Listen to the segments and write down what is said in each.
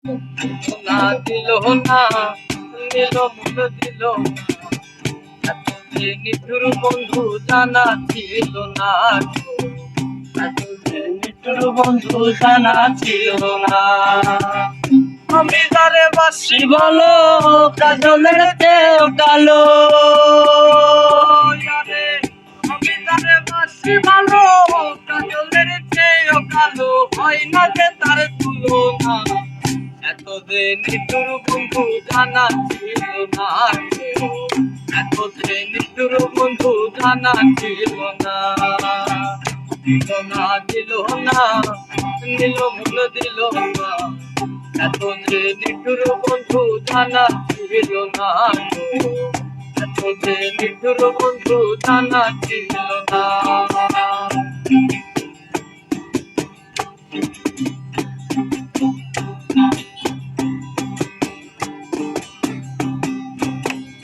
না দিল না, নিল মন দিল না, এত যে নিঠুর বন্ধু জানা ছিল না, এত যে নিঠুর বন্ধু জানা ছিল না। আমি যারে বাসি বলো কাজলের চেয়েও কালো, আরে আমি যারে বাসি ভালো কাজলের চেয়েও কালো, হয় না যে তার তুলনা, এত যে নিঠুর বন্ধু জানা ছিল না, এত যে নিঠুর বন্ধু জানা ছিল না। দিল না দিল না, নিল মন দিল না, এত যে নিঠুর বন্ধু জানা ছিল না, এত যে নিঠুর বন্ধু জানা ছিল না।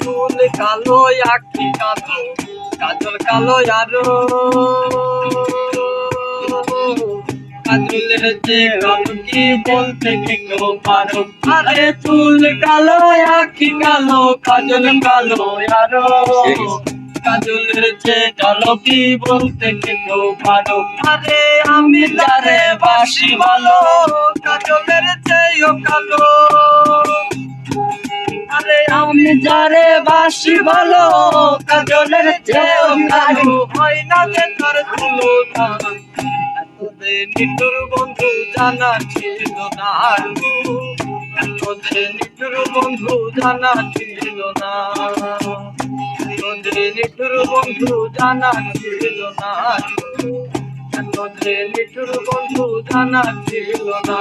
চুল কালো আখি কালো, কাজল কালো আরো, কাজলের যে কালো কি বলতে কেউ পারো, আরে চুল কালো আখি কালো, কাজল কালো আরো, কাজলের যে কালো কি বলতে কেউ পারো, আরে আমি যারে বাসি ভালো কাজলের চেয়েও কালো, আরে আমি যারে বাসি ভালো কাজলের চেয়েও কালো, হয় না যে তার তুলনা, এত যে নিঠুর বন্ধু জানা ছিল না, এত যে নিঠুর বন্ধু জানা ছিল না, এত যে নিঠুর বন্ধু জানা ছিল না, এত যে নিঠুর বন্ধু জানা ছিল না।